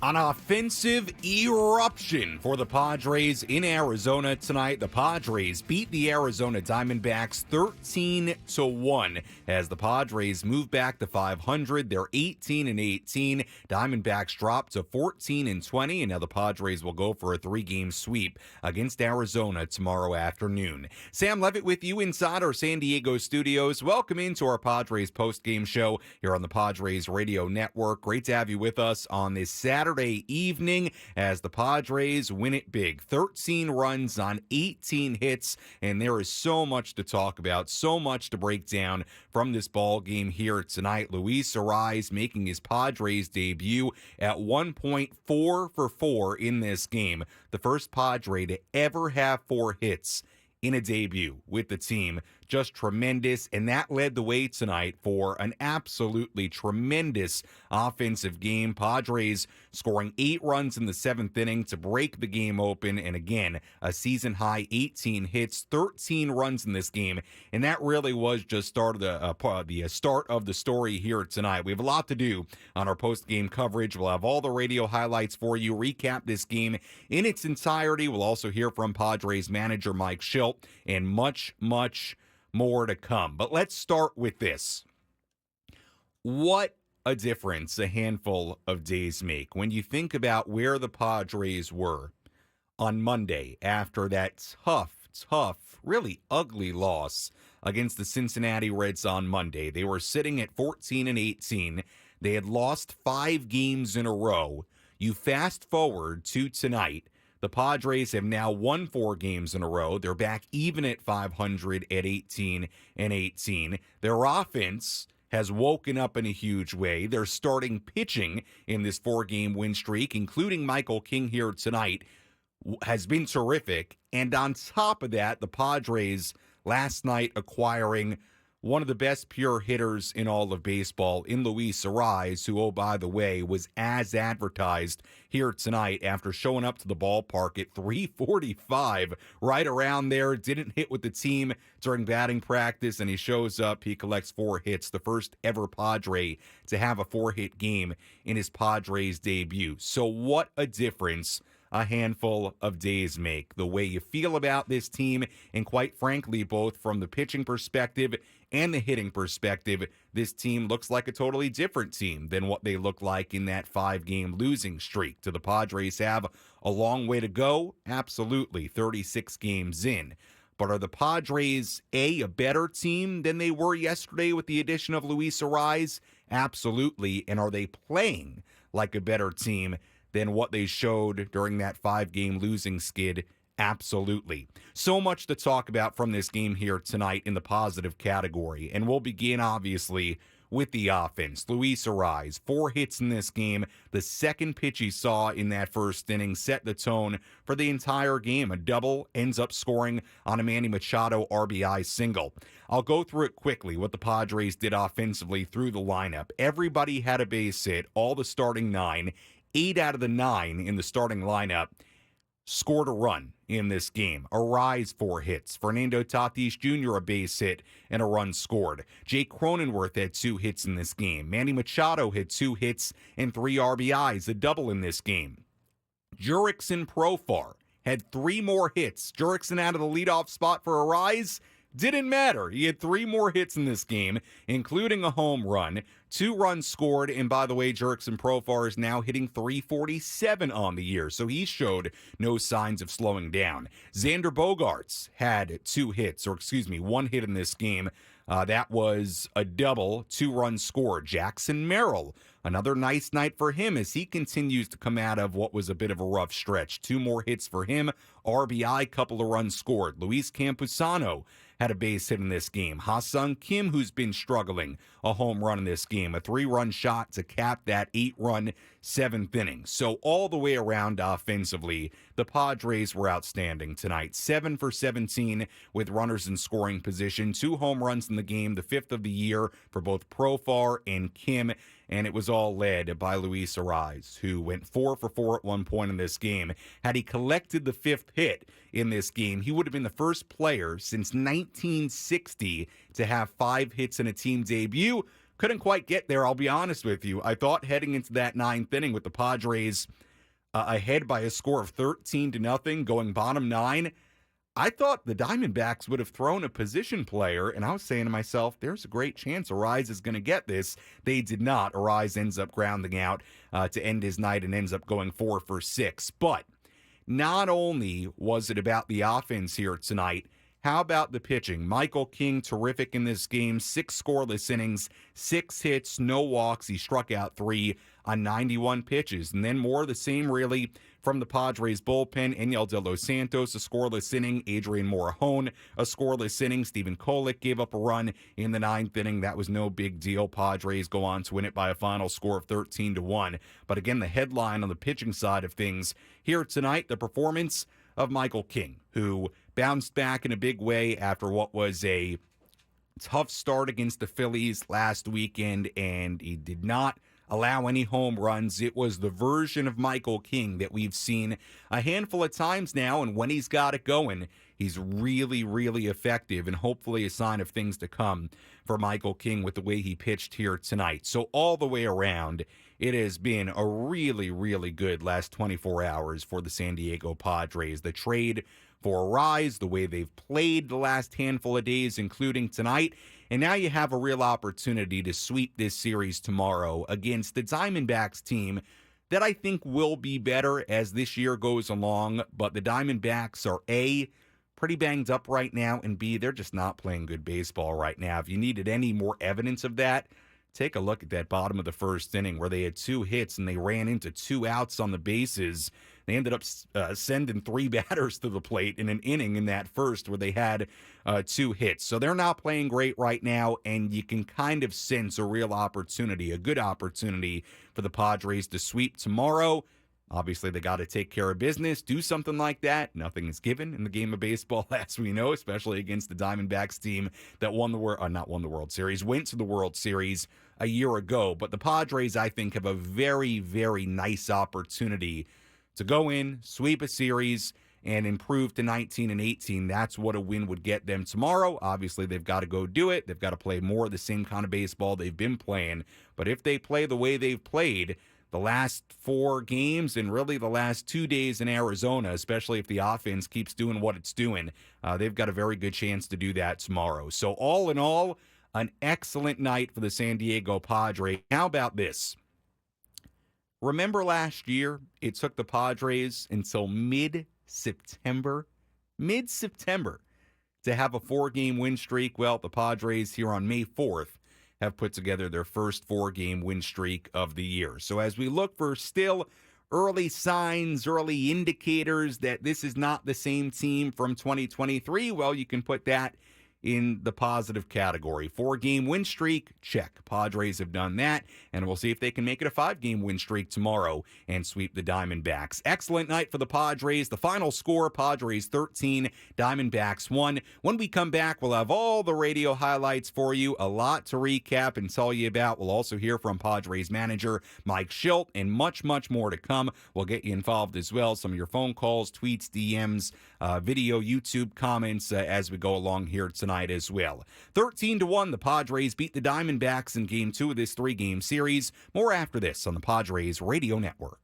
An offensive eruption for the Padres in Arizona tonight. The Padres beat the Arizona Diamondbacks 13-1 as the Padres move back to 500. They're 18-18. Diamondbacks drop to 14-20, and now the Padres will go for a 3-game sweep against Arizona tomorrow afternoon. Sam Levitt with you inside our San Diego studios. Welcome into our Padres post-game show here on the Padres Radio Network. Great to have you with us on this Saturday evening as the Padres win it big. 13 runs on 18 hits, and there is so much to talk about, so much to break down from this ball game here tonight. Luis Arraez making his Padres debut at 1.4 for 4 in this game. The first Padre to ever have 4 hits in a debut with the team. Just tremendous, and that led the way tonight for an absolutely tremendous offensive game. Padres scoring 8 runs in the 7th inning to break the game open, and again, a season-high 18 hits, 13 runs in this game, and that really was just start of the start of the story here tonight. We have a lot to do on our post-game coverage. We'll have all the radio highlights for you, recap this game in its entirety. We'll also hear from Padres manager Mike Shildt, and much more to come. But let's start with this. What a difference a handful of days make when you think about where the Padres were on Monday after that tough, really ugly loss against the Cincinnati Reds on Monday. They were sitting at 14-18. They had lost 5 games in a row. You fast forward to tonight. The Padres have now won 4 games in a row. They're back even at 500 at 18-18. Their offense has woken up in a huge way. They're starting pitching in this 4-game win streak, including Michael King here tonight, has been terrific. And on top of that, the Padres last night acquiring one of the best pure hitters in all of baseball in Luis Arraez, who, oh, by the way, was as advertised here tonight after showing up to the ballpark at 345, right around there, didn't hit with the team during batting practice, and he shows up, he collects 4 hits, the first ever Padre to have a 4-hit game in his Padres debut. So what a difference a handful of days make. The way you feel about this team, and quite frankly, both from the pitching perspective and the hitting perspective, this team looks like a totally different team than what they look like in that 5-game losing streak. Do the Padres have a long way to go? Absolutely, 36 games in. But are the Padres, a better team than they were yesterday with the addition of Luis Arraez? Absolutely. And are they playing like a better team than what they showed during that 5-game losing skid? Absolutely. So much to talk about from this game here tonight in the positive category. And we'll begin, obviously, with the offense. Luis Arraez, 4 hits in this game. The second pitch he saw in that first inning set the tone for the entire game. A double, ends up scoring on a Manny Machado RBI single. I'll go through it quickly, what the Padres did offensively through the lineup. Everybody had a base hit, all the starting 9. 8 out of the 9 in the starting lineup scored a run in this game. Arraez 4 hits. Fernando Tatis Jr. a base hit and a run scored. Jake Cronenworth had 2 hits in this game. Manny Machado had 2 hits and 3 RBIs, a double in this game. Jurickson Profar had 3 more hits. Jurickson out of the leadoff spot for Arraez. Didn't matter. He had 3 more hits in this game, including a home run, 2 runs scored, and by the way, Jurickson Profar is now hitting 347 on the year, so he showed no signs of slowing down. Xander Bogaerts had 1 hit in this game. That was a double, 2 runs scored. Jackson Merrill, another nice night for him as he continues to come out of what was a bit of a rough stretch. 2 more hits for him, RBI, couple of runs scored. Luis Campusano had a base hit in this game. Ha-Sung Kim, who's been struggling, a home run in this game. A 3-run shot to cap that 8-run 7th inning. So all the way around offensively, the Padres were outstanding tonight. 7 for 17 with runners in scoring position. 2 home runs in the game, the 5th of the year for both Profar and Kim. And it was all led by Luis Arraez, who went 4 for 4 at one point in this game. Had he collected the 5th hit in this game, he would have been the first player since 1960 to have 5 hits in a team debut. couldn't quite get there, I'll be honest with you. I thought heading into that ninth inning with the Padres ahead by a score of 13-0, going bottom 9, I thought the Diamondbacks would have thrown a position player, and I was saying to myself, there's a great chance Arraez is going to get this. They did not. Arraez ends up grounding out to end his night and ends up going 4 for 6. But not only was it about the offense here tonight, how about the pitching? Michael King, terrific in this game. 6 scoreless innings, 6 hits, no walks. He struck out 3 on 91 pitches. And then more of the same, really, from the Padres bullpen. Enyel De Los Santos, a scoreless inning. Adrian Morejon, a scoreless inning. Stephen Kolek gave up a run in the 9th inning. That was no big deal. Padres go on to win it by a final score of 13-1. But again, the headline on the pitching side of things here tonight, the performance of Michael King, who bounced back in a big way after what was a tough start against the Phillies last weekend, and he did not allow any home runs. It was the version of Michael King that we've seen a handful of times now, and when he's got it going, he's really, really effective, and hopefully a sign of things to come for Michael King with the way he pitched here tonight. So all the way around, it has been a really, really good last 24 hours for the San Diego Padres. The trade for Arraez, the way they've played the last handful of days, including tonight, and now you have a real opportunity to sweep this series tomorrow against the Diamondbacks team that I think will be better as this year goes along, but the Diamondbacks are A, pretty banged up right now, and B, they're just not playing good baseball right now. If you needed any more evidence of that, take a look at that bottom of the first inning where they had 2 hits and they ran into 2 outs on the bases. They ended up sending 3 batters to the plate in an inning in that first where they had 2 hits. So they're not playing great right now, and you can kind of sense a real opportunity, a good opportunity for the Padres to sweep tomorrow. Obviously, they got to take care of business, do something like that. Nothing is given in the game of baseball, as we know, especially against the Diamondbacks team that won the World Series, went to the World Series a year ago. But the Padres, I think, have a very, very nice opportunity to go in, sweep a series, and improve to 19-18. That's what a win would get them tomorrow. Obviously, they've got to go do it. They've got to play more of the same kind of baseball they've been playing. But if they play the way they've played the last 4 games and really the last 2 days in Arizona, especially if the offense keeps doing what it's doing, they've got a very good chance to do that tomorrow. So all in all, an excellent night for the San Diego Padres. How about this? Remember last year, it took the Padres until mid-September to have a 4-game win streak. Well, the Padres here on May 4th have put together their first 4-game win streak of the year. So as we look for still early signs, early indicators that this is not the same team from 2023, well, you can put that in the positive category. 4-game win streak, check. Padres have done that, and we'll see if they can make it a 5-game win streak tomorrow and sweep the Diamondbacks. Excellent night for the Padres. The final score, Padres 13, Diamondbacks 1. When we come back, we'll have all the radio highlights for you, a lot to recap and tell you about. We'll also hear from Padres manager Mike Shildt, and much, much more to come. We'll get you involved as well. Some of your phone calls, tweets, DMs, video, YouTube comments as we go along here tonight as well. 13-1, the Padres beat the Diamondbacks in Game 2 of this 3-game series. More after this on the Padres Radio Network.